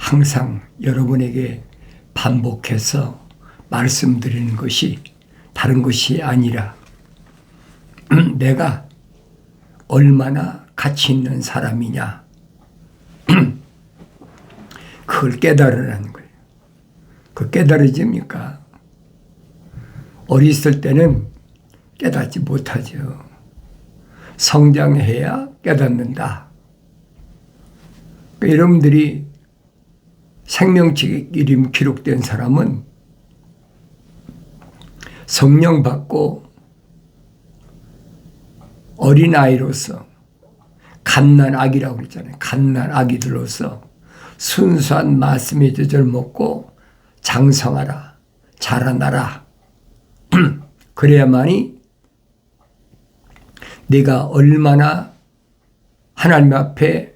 항상 여러분에게 반복해서 말씀드리는 것이 다른 것이 아니라 내가 얼마나 가치 있는 사람이냐 그걸 깨달으라는 거예요. 그 깨달아집니까? 어렸을 때는 깨닫지 못하죠. 성장해야 깨닫는다. 그러니까 여러분들이 생명책 이름 기록된 사람은 성령 받고 어린아이로서 갓난아기라고 그랬잖아요. 갓난아기들로서 순수한 말씀의 젖을 먹고 장성하라, 자라나라. 그래야만이 내가 얼마나 하나님 앞에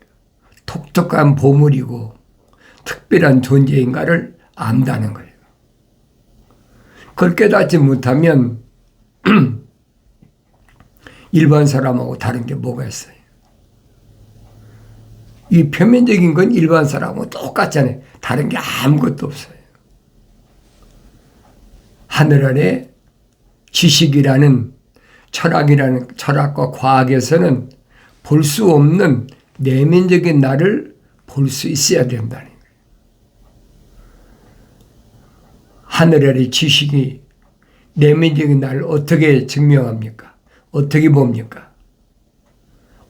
독특한 보물이고 특별한 존재인가를 안다는 거예요. 그걸 깨닫지 못하면 일반 사람하고 다른 게 뭐가 있어요? 이 표면적인 건 일반 사람하고 똑같잖아요. 다른 게 아무것도 없어요. 하늘 아래 지식이라는 철학과 과학에서는 볼 수 없는 내면적인 나를 볼 수 있어야 된다는 거예요. 하늘 아래 지식이 내면적인 나를 어떻게 증명합니까? 어떻게 봅니까?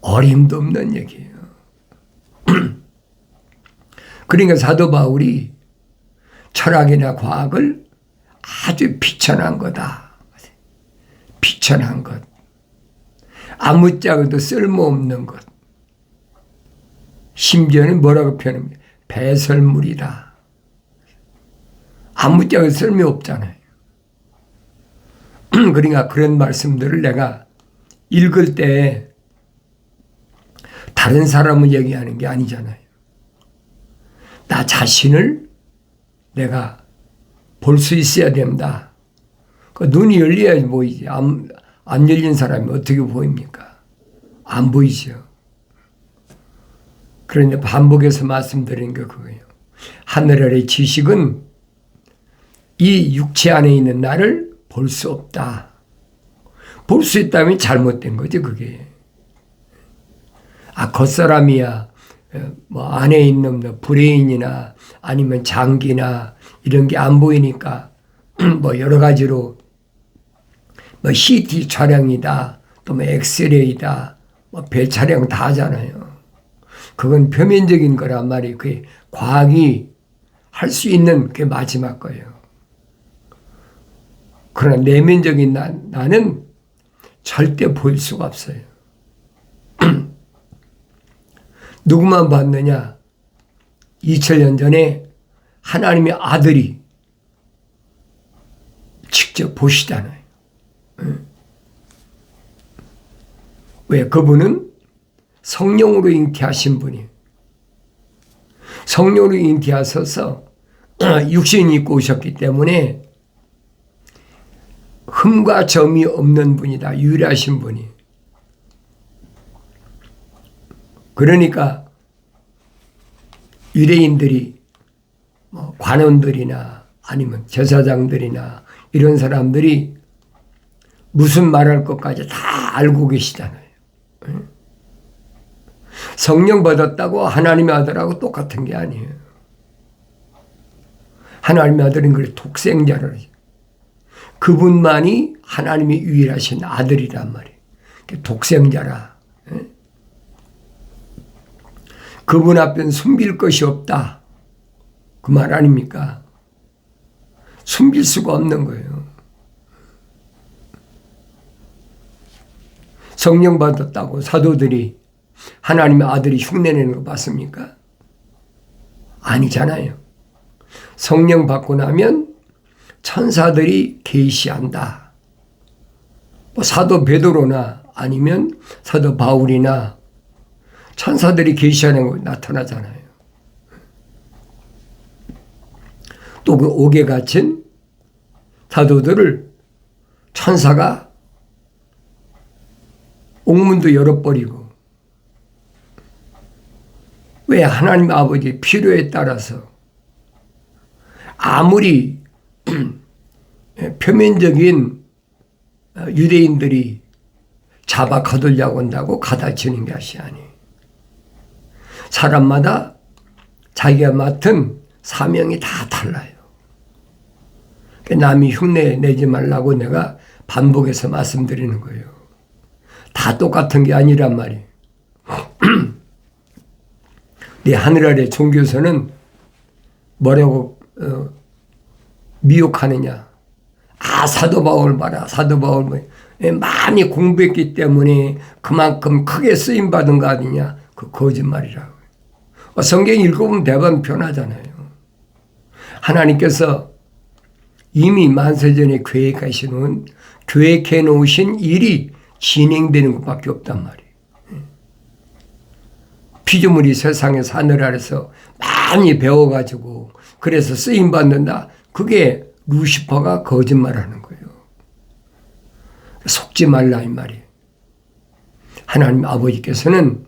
어림도 없는 얘기예요. 그러니까 사도 바울이 철학이나 과학을 아주 비천한 거다. 비천한 것. 아무짝에도 쓸모없는 것. 심지어는 뭐라고 표현합니까? 배설물이다. 아무짝에도 쓸모없잖아요. 그러니까 그런 말씀들을 내가 읽을 때 다른 사람을 얘기하는 게 아니잖아요. 나 자신을 내가 볼 수 있어야 된다. 그 눈이 열려야지 보이지. 안 열린 사람이 어떻게 보입니까? 안 보이죠. 그런데 반복해서 말씀드린 게 그거예요. 하늘 아래 지식은 이 육체 안에 있는 나를 볼 수 없다. 볼 수 있다면 잘못된 거죠, 그게. 겉사람이야, 뭐 안에 있는 뭐 브레인이나 아니면 장기나 이런 게 안 보이니까 뭐 여러 가지로 뭐 CT 촬영이다, 또 뭐 엑스레이다, 뭐 배 촬영 다 하잖아요. 그건 표면적인 거란 말이에요. 그게 과학이 할 수 있는 게 마지막 거예요. 그러나 내면적인 나는 절대 보일 수가 없어요. 누구만 봤느냐? 2000년 전에 하나님의 아들이 직접 보시잖아요. 왜? 그분은 성령으로 잉태하신 분이에요. 성령으로 잉태하셔서 육신이 입고 오셨기 때문에 흠과 점이 없는 분이다. 유일하신 분이. 그러니까 유대인들이 뭐 관원들이나 아니면 제사장들이나 이런 사람들이 무슨 말할 것까지 다 알고 계시잖아요. 성령 받았다고 하나님의 아들하고 똑같은 게 아니에요. 하나님의 아들은 그래 독생자를 하죠. 그분만이 하나님의 유일하신 아들이란 말이에요. 독생자라. 그분 앞엔 숨길 것이 없다. 그 말 아닙니까? 숨길 수가 없는 거예요. 성령 받았다고 사도들이 하나님의 아들이 흉내내는 거 봤습니까? 아니잖아요. 성령 받고 나면 천사들이 계시한다. 뭐 사도 베드로나 아니면 사도 바울이나 천사들이 계시하는 거 나타나잖아요. 또 그 옥에 갇힌 사도들을 천사가 옥문도 열어버리고 왜 하나님 아버지의 필요에 따라서 아무리 표면적인 유대인들이 잡아 가두려고 한다고 가다치는 것이 아니에요. 사람마다 자기가 맡은 사명이 다 달라요. 남이 흉내 내지 말라고 내가 반복해서 말씀드리는 거예요. 다 똑같은 게 아니란 말이에요. 내 하늘 아래 종교에서는 뭐라고 미혹하느냐. 사도 바울 봐라. 사도 바울 많이 공부했기 때문에 그만큼 크게 쓰임받은 거 아니냐. 그 거짓말이라고. 성경 읽어보면 대부분 변하잖아요. 하나님께서 이미 만세전에 계획해 놓으신 일이 진행되는 것밖에 없단 말이에요. 피조물이 세상에서 하늘 아래서 많이 배워가지고 그래서 쓰임받는다. 그게 루시퍼가 거짓말하는 거예요. 속지 말라 이 말이에요. 하나님 아버지께서는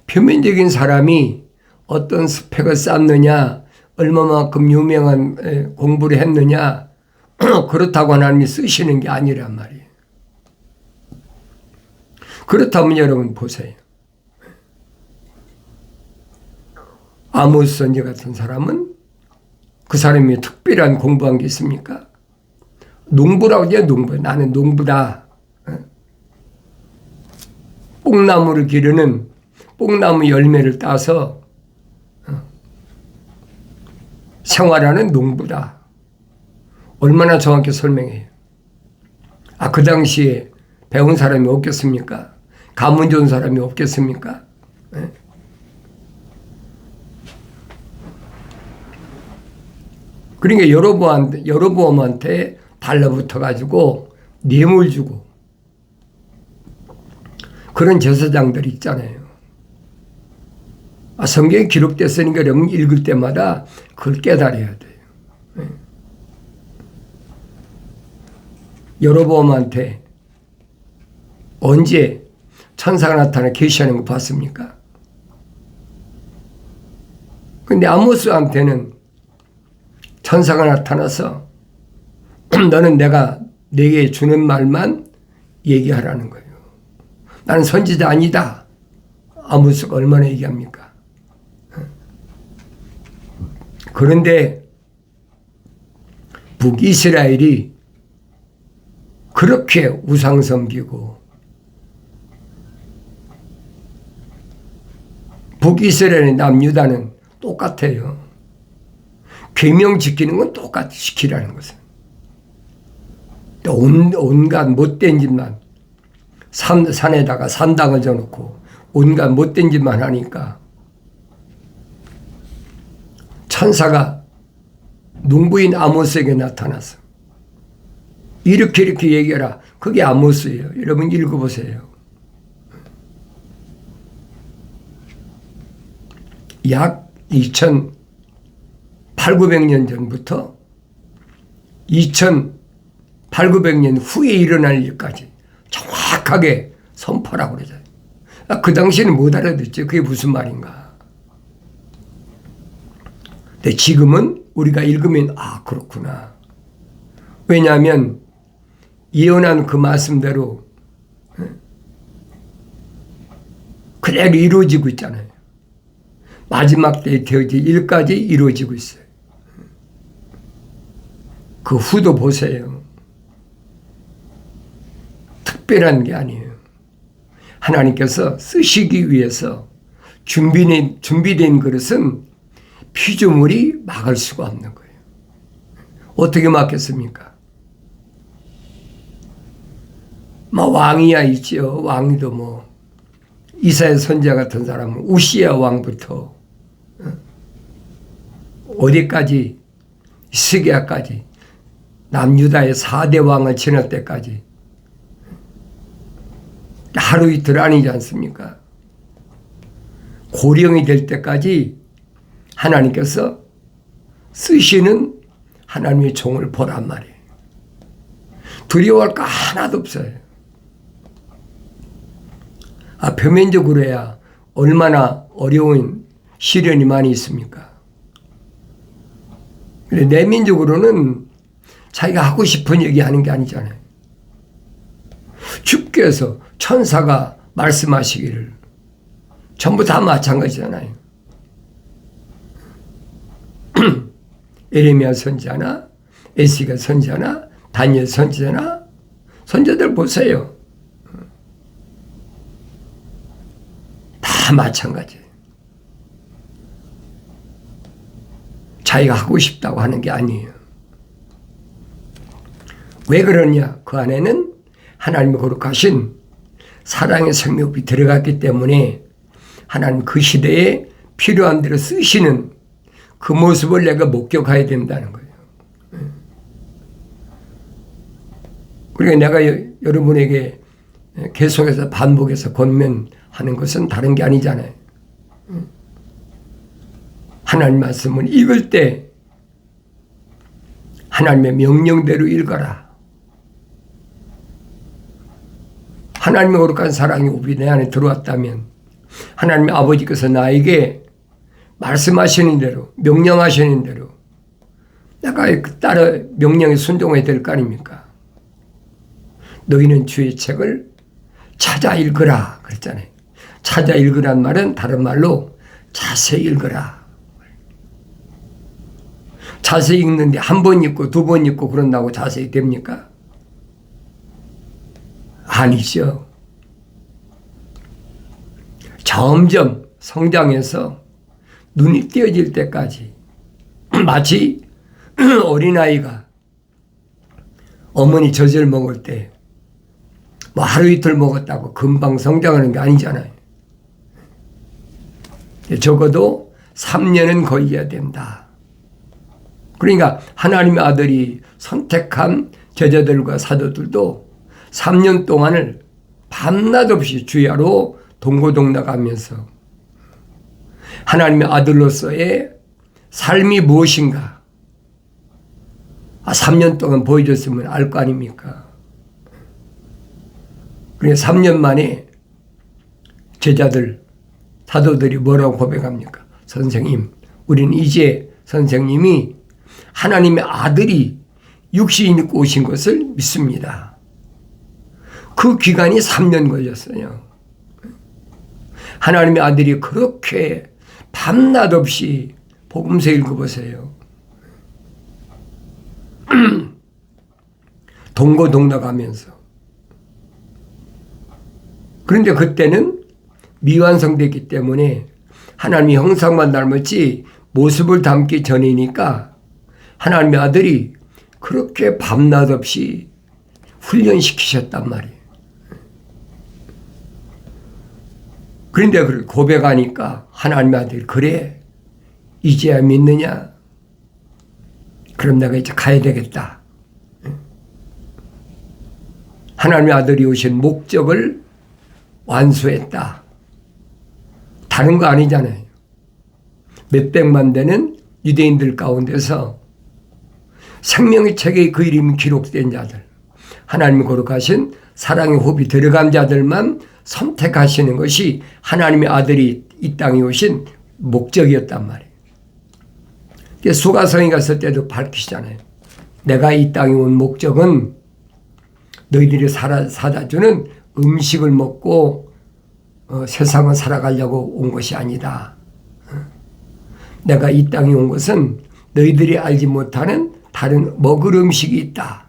표면적인 사람이 어떤 스펙을 쌓느냐, 얼마만큼 유명한 공부를 했느냐, 그렇다고 하나님이 쓰시는 게 아니란 말이에요. 그렇다면 여러분 보세요. 아모스 선지 같은 사람은 그 사람이 특별한 공부한 게 있습니까? 농부라고 해요, 농부. 나는 농부다. 뽕나무를 기르는 뽕나무 열매를 따서 생활하는 농부다. 얼마나 정확히 설명해요. 그 당시에 배운 사람이 없겠습니까? 가문 좋은 사람이 없겠습니까? 그러니까 여로보암한테 달라붙어가지고 뇌물 주고 그런 제사장들이 있잖아요. 성경에 기록됐으니까 여러분 읽을 때마다 그걸 깨달아야 돼요. 여로보암한테 언제 천사가 나타나 계시하는 거 봤습니까? 근데 아모스한테는 천사가 나타나서 너는 내가 내게 주는 말만 얘기하라는 거예요. 나는 선지자 아니다. 아모스가 얼마나 얘기합니까? 그런데 북이스라엘이 그렇게 우상 섬기고 북이스라엘의 남유다는 똑같아요. 계명 지키는 건 똑같이 지키라는 것은. 온갖 못된 짓만 산에다가 산당을 져놓고 온갖 못된 짓만 하니까 천사가 농부인 아모스에게 나타나서 이렇게 얘기해라. 그게 아모스예요. 여러분 읽어보세요. 약 2,800~900년 전부터 2,800~900년 후에 일어날 일까지 정확하게 선포라고 그러잖아요. 그 당시에는 못 알아듣죠. 그게 무슨 말인가. 근데 지금은 우리가 읽으면 그렇구나. 왜냐하면 예언한 그 말씀대로 그대로 이루어지고 있잖아요. 마지막 때에 되어질 일까지 이루어지고 있어요. 그 후도 보세요. 특별한 게 아니에요. 하나님께서 쓰시기 위해서 준비된 그릇은 피조물이 막을 수가 없는 거예요. 어떻게 막겠습니까? 왕이야 있죠. 왕도 이사야 선지자 같은 사람은 우시야 왕부터 어디까지 스기야까지 남유다의 4대 왕을 지낼 때까지 하루 이틀 아니지 않습니까? 고령이 될 때까지 하나님께서 쓰시는 하나님의 종을 보란 말이에요. 두려워할 거 하나도 없어요. 표면적으로야 얼마나 어려운 시련이 많이 있습니까? 근데 내면적으로는 자기가 하고 싶은 얘기 하는 게 아니잖아요. 주께서 천사가 말씀하시기를 전부 다 마찬가지잖아요. 에레미야 선지자나 에스겔 선지자나 다니엘 선지자나 선지자들 보세요. 다 마찬가지예요. 자기가 하고 싶다고 하는 게 아니에요. 왜 그러냐? 그 안에는 하나님의 거룩하신 사랑의 생명이 들어갔기 때문에 하나님 그 시대에 필요한 대로 쓰시는 그 모습을 내가 목격해야 된다는 거예요. 그러니까 내가 여러분에게 계속해서 반복해서 권면하는 것은 다른 게 아니잖아요. 하나님 말씀을 읽을 때 하나님의 명령대로 읽어라. 하나님의 거룩한 사랑이 우리 내 안에 들어왔다면 하나님의 아버지께서 나에게 말씀하시는 대로 명령하시는 대로 내가 따라 명령에 순종해야 될 거 아닙니까? 너희는 주의 책을 찾아 읽으라 그랬잖아요. 찾아 읽으란 말은 다른 말로 자세히 읽으라. 자세히 읽는데 한 번 읽고 두 번 읽고 그런다고 자세히 됩니까? 아니죠. 점점 성장해서 눈이 띄어질 때까지 마치 어린아이가 어머니 젖을 먹을 때 뭐 하루 이틀 먹었다고 금방 성장하는 게 아니잖아요. 적어도 3년은 걸려야 된다. 그러니까 하나님의 아들이 선택한 제자들과 사도들도 3년 동안을 밤낮 없이 주야로 동고동락하면서 하나님의 아들로서의 삶이 무엇인가 3년 동안 보여줬으면 알 거 아닙니까? 그래서 3년 만에 제자들, 사도들이 뭐라고 고백합니까? 선생님, 우리는 이제 선생님이 하나님의 아들이 육신 입고 오신 것을 믿습니다. 그 기간이 3년 걸렸어요. 하나님의 아들이 그렇게 밤낮 없이 복음서 읽어보세요. 동고동락하면서. 그런데 그때는 미완성됐기 때문에 하나님의 형상만 닮았지 모습을 담기 전이니까 하나님의 아들이 그렇게 밤낮 없이 훈련시키셨단 말이에요. 그런데 그걸 고백하니까 하나님의 아들이 그래 이제야 믿느냐? 그럼 내가 이제 가야 되겠다. 하나님의 아들이 오신 목적을 완수했다. 다른 거 아니잖아요. 몇백만 되는 유대인들 가운데서 생명의 책에 그 이름이 기록된 자들, 하나님의 거룩하신 사랑의 호흡이 들어간 자들만 선택하시는 것이 하나님의 아들이 이 땅에 오신 목적이었단 말이에요. 수가성에 갔을 때도 밝히시잖아요. 내가 이 땅에 온 목적은 너희들이 사다 주는 음식을 먹고 세상을 살아가려고 온 것이 아니다. 내가 이 땅에 온 것은 너희들이 알지 못하는 다른 먹을 음식이 있다.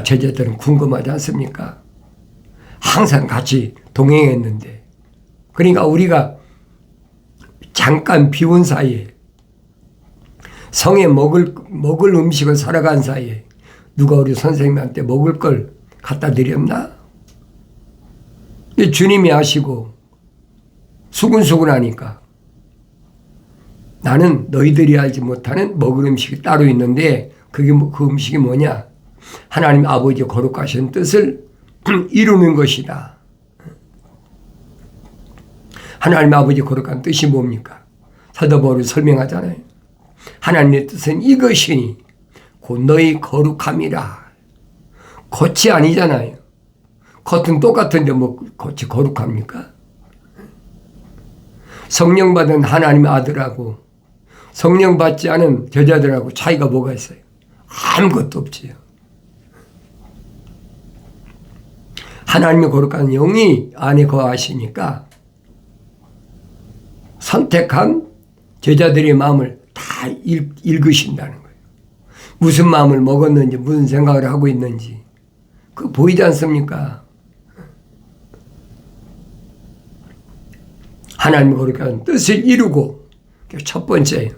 제자들은 궁금하지 않습니까? 항상 같이 동행했는데. 그러니까 우리가 잠깐 비운 사이에 성에 먹을 음식을 살아간 사이에 누가 우리 선생님한테 먹을 걸 갖다 드렸나? 주님이 아시고 수근수근하니까 나는 너희들이 알지 못하는 먹을 음식이 따로 있는데 그 음식이 뭐냐? 하나님 아버지의 거룩하신 뜻을 이루는 것이다. 하나님 아버지의 거룩한 뜻이 뭡니까? 사도 바울이 설명하잖아요. 하나님의 뜻은 이것이니 곧 너희 거룩함이라. 겉이 아니잖아요. 겉은 똑같은데 뭐 겉이 거룩합니까? 성령 받은 하나님의 아들하고 성령 받지 않은 제자들하고 차이가 뭐가 있어요? 아무것도 없지요. 하나님의 거룩한 영이 안에 거하시니까 선택한 제자들의 마음을 다 읽으신다는 거예요. 무슨 마음을 먹었는지, 무슨 생각을 하고 있는지 그거 보이지 않습니까? 하나님의 거룩한 뜻을 이루고 첫 번째예요.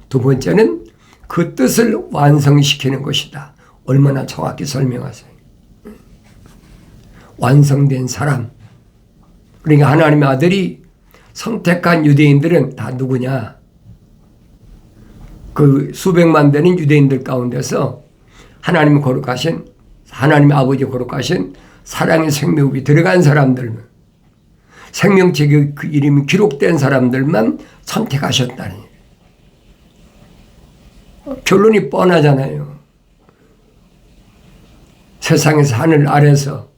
두 번째는 그 뜻을 완성시키는 것이다. 얼마나 정확히 설명하세요. 완성된 사람. 그러니까 하나님의 아들이 선택한 유대인들은 다 누구냐? 그 수백만 되는 유대인들 가운데서 하나님의 거룩하신, 하나님의 아버지 거룩하신 사랑의 생명이 들어간 사람들만, 생명책의 그 이름이 기록된 사람들만 선택하셨다니. 결론이 뻔하잖아요. 세상에서 하늘 아래서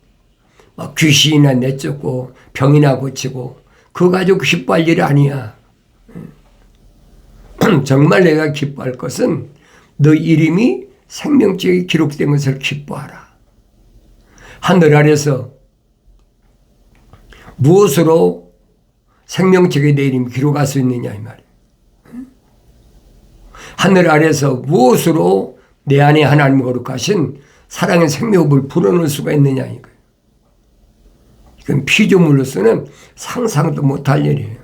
막 귀신이나 내쫓고 병이나 고치고 그거 가지고 기뻐할 일이 아니야. 정말 내가 기뻐할 것은 너 이름이 생명책에 기록된 것을 기뻐하라. 하늘 아래서 무엇으로 생명책에 내 이름이 기록할 수 있느냐 이 말이야. 하늘 아래서 무엇으로 내 안에 하나님 거룩하신 사랑의 생명을 불어넣을 수가 있느냐 이거예요. 이건 피조물로서는 상상도 못할 일이에요.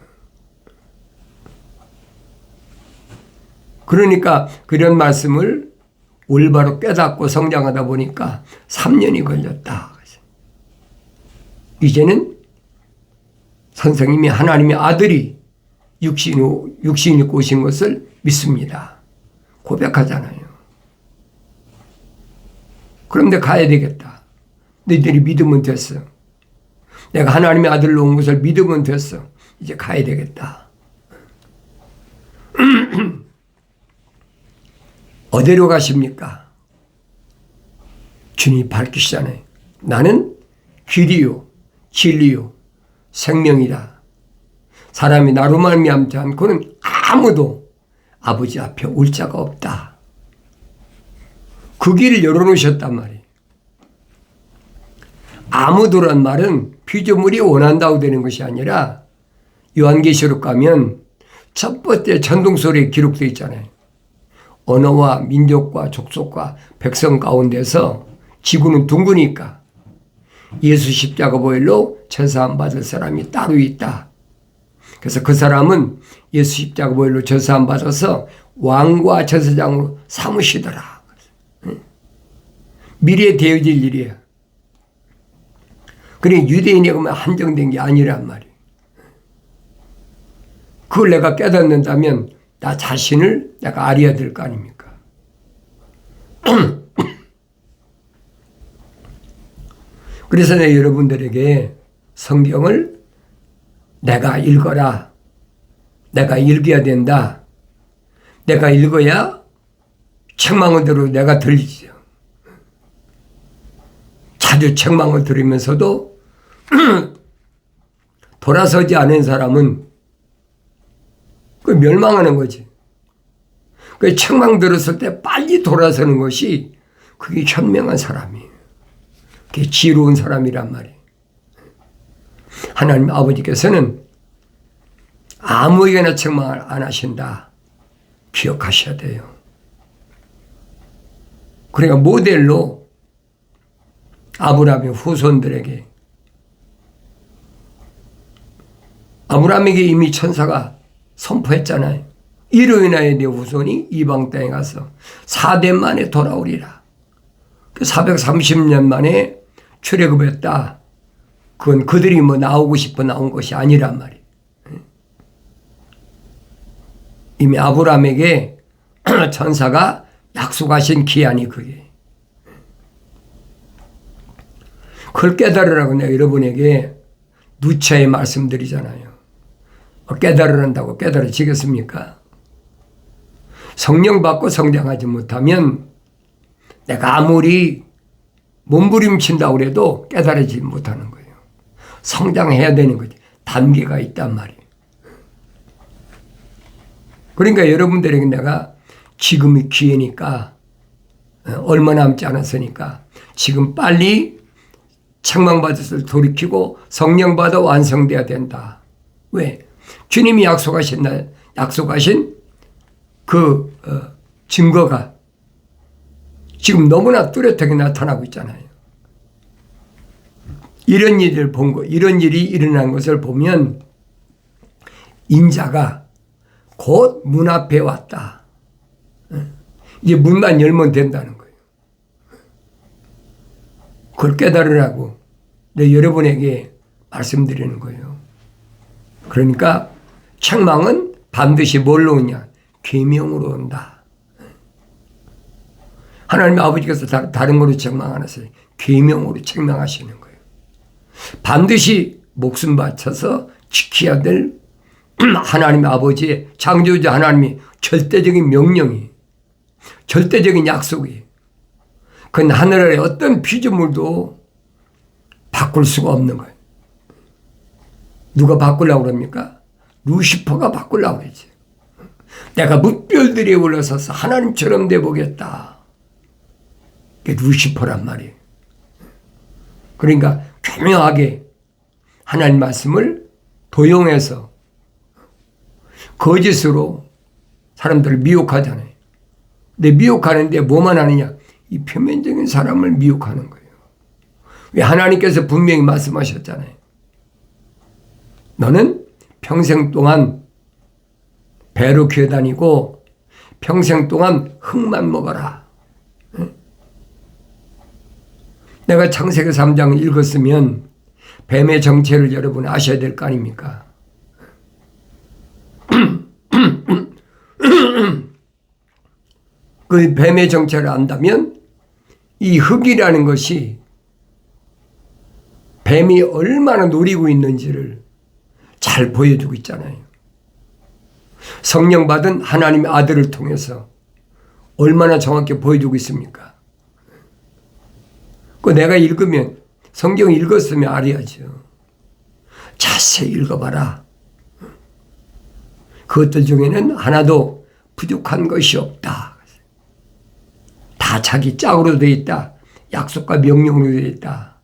그러니까 그런 말씀을 올바로 깨닫고 성장하다 보니까 3년이 걸렸다. 이제는 선생님이 하나님의 아들이 육신이 오신 것을 믿습니다. 고백하잖아요. 그런데 가야 되겠다. 너희들이 믿으면 됐어. 내가 하나님의 아들로 온 것을 믿으면 됐어. 이제 가야 되겠다. 어디로 가십니까? 주님이 밝히시잖아요. 나는 길이요 진리요 생명이다. 사람이 나로 말미암지 않고는 아무도 아버지 앞에 올 자가 없다. 그 길을 열어놓으셨단 말이에요. 아무도란 말은 피조물이 원한다고 되는 것이 아니라 요한계시록 가면 첫 번째 천둥소리에 기록되어 있잖아요. 언어와 민족과 족속과 백성 가운데서 지구는 둥그니까 예수 십자가 보혈로 제사함 받을 사람이 따로 있다. 그래서 그 사람은 예수 십자가 보혈로 제사함 받아서 왕과 제사장으로 삼으시더라. 미래에 되어질 일이야. 그러니 유대인이 그러면 한정된 게 아니란 말이에요. 그걸 내가 깨닫는다면 나 자신을 내가 알아야 될 거 아닙니까? 그래서 내가 여러분들에게 성경을 내가 읽어라. 내가 읽어야 된다. 내가 읽어야 책망은 대로 내가 들리죠. 자주 책망을 들으면서도 돌아서지 않은 사람은 그 멸망하는 거지. 그 책망 들었을 때 빨리 돌아서는 것이 그게 현명한 사람이에요. 그게 지혜로운 사람이란 말이에요. 하나님 아버지께서는 아무에게나 책망을 안 하신다. 기억하셔야 돼요. 그러니까 모델로 아브라함의 후손들에게, 아브라함에게 이미 천사가 선포했잖아요. 이로 인하여 내 후손이 이방 땅에 가서 4대 만에 돌아오리라. 430년 만에 출애굽했다. 그건 그들이 뭐 나오고 싶어 나온 것이 아니란 말이에요. 이미 아브라함에게 천사가 약속하신 기한이 그게. 그걸 깨달으라고 내가 여러분에게 누차에 말씀드리잖아요. 깨달으란다고 깨달아지겠습니까? 성령 받고 성장하지 못하면 내가 아무리 몸부림친다고 해도 깨달아지지 못하는 거예요. 성장해야 되는 거지. 단계가 있단 말이에요. 그러니까 여러분들에게 내가 지금이 기회니까 얼마 남지 않았으니까 지금 빨리 책망받을 것을 돌이키고 성령 받아 완성돼야 된다. 왜? 주님이 약속하신 그 증거가 지금 너무나 뚜렷하게 나타나고 있잖아요. 이런 일을 본 거, 이런 일이 일어난 것을 보면 인자가 곧 문 앞에 왔다. 이제 문만 열면 된다는 거예요. 그걸 깨달으라고 여러분에게 말씀드리는 거예요. 그러니까 책망은 반드시 뭘로 오냐? 계명으로 온다. 하나님 아버지께서 다른 걸로 책망 안 하세요. 계명으로 책망하시는 거예요. 반드시 목숨 바쳐서 지켜야 될 하나님 아버지의 창조자 하나님이 절대적인 명령이, 절대적인 약속이, 그건 하늘의 어떤 피조물도 바꿀 수가 없는 거예요. 누가 바꾸려고 그럽니까? 루시퍼가 바꾸려고 그러지. 내가 뭇별들이 올라서서 하나님처럼 돼보겠다. 그게 루시퍼란 말이에요. 그러니까 교묘하게 하나님 말씀을 도용해서 거짓으로 사람들을 미혹하잖아요. 근데 미혹하는데 뭐만 하느냐? 이 표면적인 사람을 미혹하는 거예요. 왜? 하나님께서 분명히 말씀하셨잖아요. 너는 평생 동안 배로 기어다니고 평생 동안 흙만 먹어라. 내가 창세기 3장을 읽었으면 뱀의 정체를 여러분 아셔야 될 거 아닙니까? 그 뱀의 정체를 안다면 이 흙이라는 것이 뱀이 얼마나 노리고 있는지를 잘 보여주고 있잖아요. 성령 받은 하나님의 아들을 통해서 얼마나 정확히 보여주고 있습니까? 그 내가 읽으면 성경 읽었으면 알아야죠. 자세히 읽어봐라. 그것들 중에는 하나도 부족한 것이 없다. 다 자기 짝으로 되어 있다. 약속과 명령으로 되어 있다.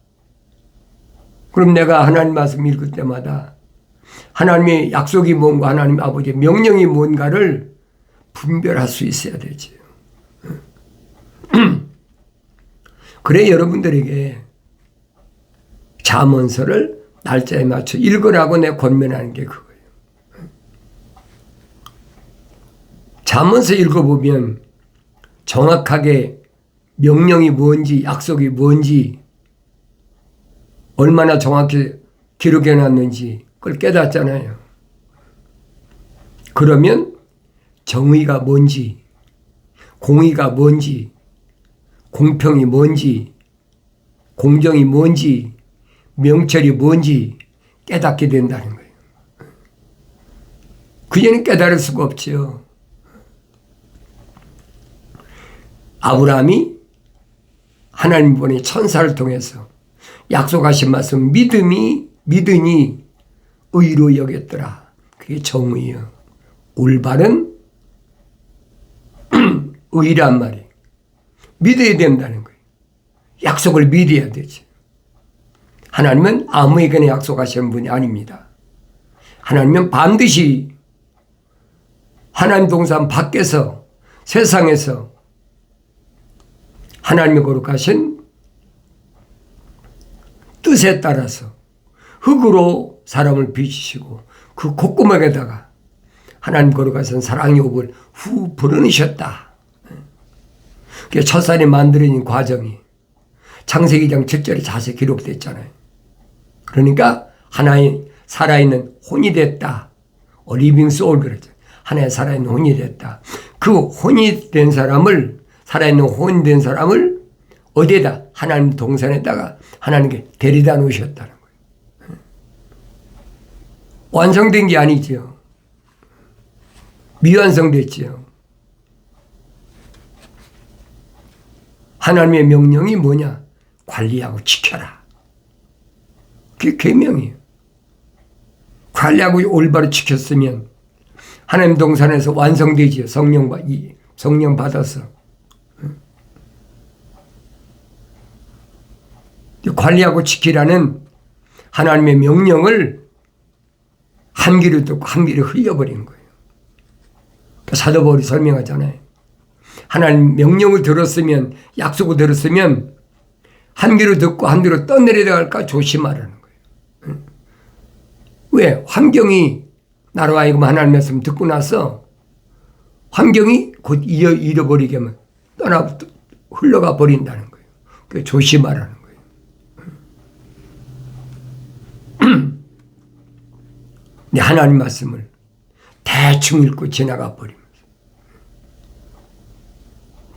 그럼 내가 하나님 말씀 읽을 때마다 하나님의 약속이 뭔가 하나님 아버지의 명령이 뭔가를 분별할 수 있어야 되죠. 그래 여러분들에게 잠언서를 날짜에 맞춰 읽으라고 내가 권면하는 게 그거예요. 잠언서 읽어보면 정확하게 명령이 뭔지 약속이 뭔지 얼마나 정확히 기록해놨는지 그걸 깨닫잖아요. 그러면 정의가 뭔지, 공의가 뭔지, 공평이 뭔지, 공정이 뭔지, 명철이 뭔지 깨닫게 된다는 거예요. 그전에 깨달을 수가 없죠. 아브라함이 하나님 분의 천사를 통해서 약속하신 말씀 믿으니 의로 여겼더라. 그게 정의요. 올바른 의란 말이에요. 믿어야 된다는 거예요. 약속을 믿어야 되죠. 하나님은 아무에게나 약속하시는 분이 아닙니다. 하나님은 반드시 하나님 동산 밖에서 세상에서 하나님의 거룩하신 뜻에 따라서 흙으로 사람을 빚으시고 그 콧구멍에다가 하나님 거룩하신 사랑의 옥을 후 불어넣으셨다. 그게 첫산이 만들어진 과정이 창세기 2장 7절에 자세히 기록됐잖아요. 그러니까 하나의 살아있는 혼이 됐다. 리빙 소울 그러죠. 하나의 살아있는 혼이 됐다. 그 혼이 된 사람을 살아있는 혼이 된 사람을 어디에다? 하나님 동산에다가 하나님께 데려다 놓으셨다는 거예요. 완성된 게 아니죠. 미완성됐죠. 하나님의 명령이 뭐냐? 관리하고 지켜라. 그게 계명이에요. 관리하고 올바로 지켰으면 하나님 동산에서 완성되지요. 성령 받아서. 관리하고 지키라는 하나님의 명령을 한 귀로 듣고 한 귀로 흘려버린 거예요. 사도 바울이 설명하잖아요. 하나님 명령을 들었으면, 약속을 들었으면 한 귀로 듣고 한 귀로 떠내려갈까 조심하라는 거예요. 왜? 환경이 나로 하여금 하나님 말씀 듣고 나서 환경이 곧 잃어버리게 하면 흘러가 버린다는 거예요. 그 조심하라는 거예요. 하나님 말씀을 대충 읽고 지나가 버리면서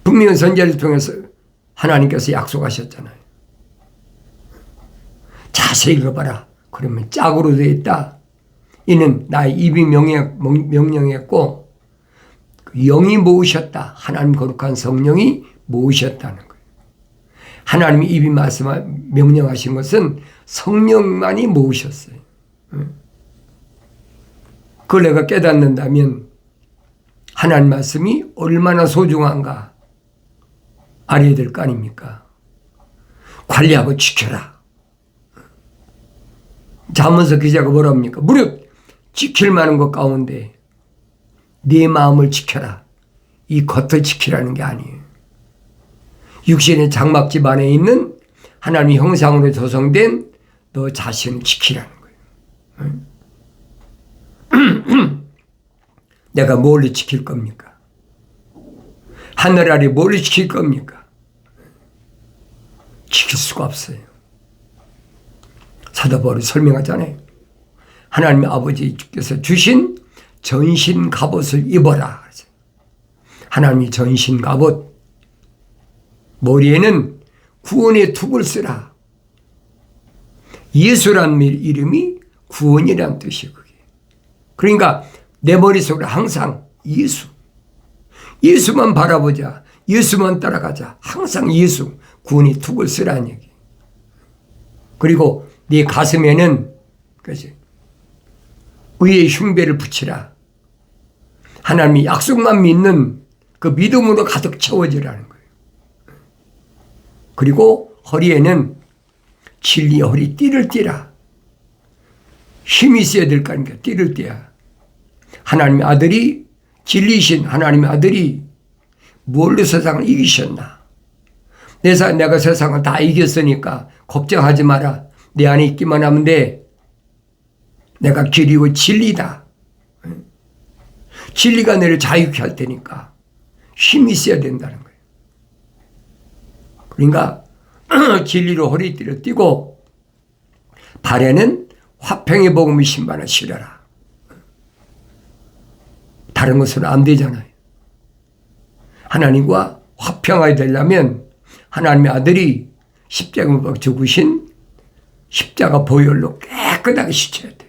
분명히 선지자를 통해서 하나님께서 약속하셨잖아요. 자세히 읽어봐라. 그러면 짝으로 되어 있다. 이는 나의 입이 명령했고 영이 모으셨다. 하나님 거룩한 성령이 모으셨다는 거예요. 하나님이 입이 명령하신 것은 성령만이 모으셨어요. 그걸 내가 깨닫는다면 하나님 말씀이 얼마나 소중한가 알아야 될 거 아닙니까? 관리하고 지켜라. 잠언서 기자가 뭐라 합니까? 무릇 지킬 만한 것 가운데 네 마음을 지켜라. 이 겉을 지키라는 게 아니에요. 육신의 장막집 안에 있는 하나님의 형상으로 조성된 너 자신을 지키라는 거예요. 내가 뭘 지킬 겁니까? 하늘 아래 뭘 지킬 겁니까? 지킬 수가 없어요. 사도 바울이 설명하잖아요. 하나님의 아버지께서 주신 전신 갑옷을 입어라. 하나님이 전신 갑옷, 머리에는 구원의 툭을 쓰라. 예수란 이름이 구원이란 뜻이에요. 그게. 그러니까 내 머릿속에 항상 예수만 바라보자. 예수만 따라가자. 항상 예수, 구원의 툭을 쓰라는 얘기. 그리고 네 가슴에는 의의 흉배를 붙이라. 하나님이 약속만 믿는 그 믿음으로 가득 채워지라는 거예요. 그리고 허리에는 진리의 허리띠를 띠라. 힘이 있어야 될 거 아닙니까? 띠를 띠야. 하나님의 아들이, 진리신 하나님의 아들이 뭘로 세상을 이기셨나? 내가 세상을 다 이겼으니까 걱정하지 마라. 내 안에 있기만 하면 돼. 내가 길이고 진리다. 진리가 너를 자유케 할 테니까 힘이 있어야 된다는 거예요. 그러니까 진리로 허리띠를 띠고 발에는 화평의 복음의 신발을 신어라. 다른 것은 안 되잖아요. 하나님과 화평하게 되려면 하나님의 아들이 십자가에 못 죽으신 십자가 보혈로 깨끗하게 씻어야 돼.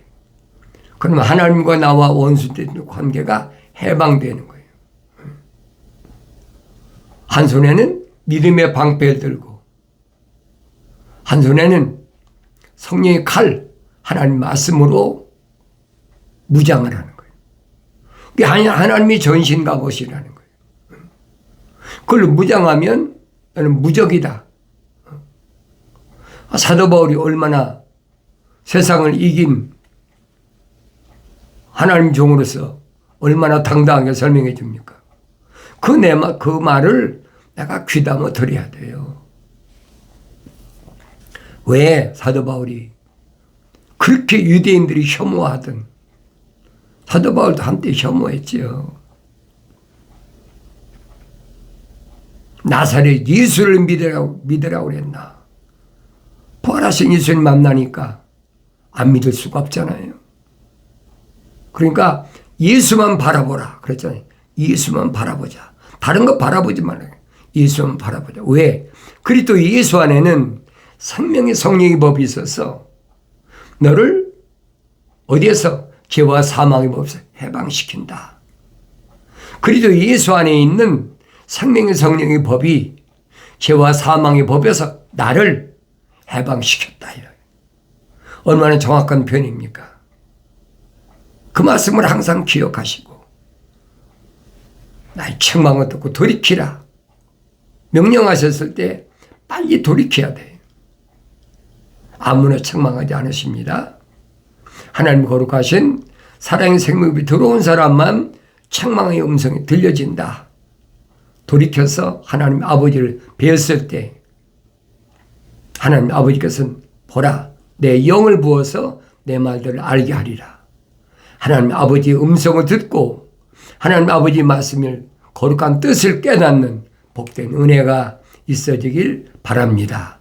그러면 하나님과 나와 원수된 관계가 해방되는 거예요. 한 손에는 믿음의 방패를 들고 한 손에는 성령의 칼, 하나님 말씀으로 무장을 하는 거예요. 그게 하나님이 전신 갑옷이라는 거예요. 그걸 무장하면 나는 무적이다. 사도 바울이 얼마나 세상을 이긴 하나님 종으로서 얼마나 당당하게 설명해 줍니까? 그 말을 내가 귀담아 들어야 돼요. 왜 사도 바울이 그렇게 유대인들이 혐오하던 사도 바울도 한때 혐오했지요. 나사렛 예수를 믿으라고 그랬나? 부활하신 예수님 만나니까 안 믿을 수가 없잖아요. 그러니까 예수만 바라보라 그랬잖아요. 예수만 바라보자. 다른 거 바라보지 말아요. 예수만 바라보자. 왜? 그리스도 예수 안에는 생명의 성령의 법이 있어서 너를 어디에서? 죄와 사망의 법에서 해방시킨다. 그리스도 예수 안에 있는 생명의 성령의 법이 죄와 사망의 법에서 나를 해방시켰다. 얼마나 정확한 표현입니까? 그 말씀을 항상 기억하시고 나의 책망을 듣고 돌이키라. 명령하셨을 때 빨리 돌이켜야 돼. 아무나 책망하지 않으십니다. 하나님 거룩하신 사랑의 생명이 들어온 사람만 책망의 음성이 들려진다. 돌이켜서 하나님 아버지를 배웠을 때 하나님 아버지께서는 보라, 내 영을 부어서 내 말들을 알게 하리라. 하나님 아버지의 음성을 듣고 하나님 아버지의 말씀을 거룩한 뜻을 깨닫는 복된 은혜가 있어지길 바랍니다.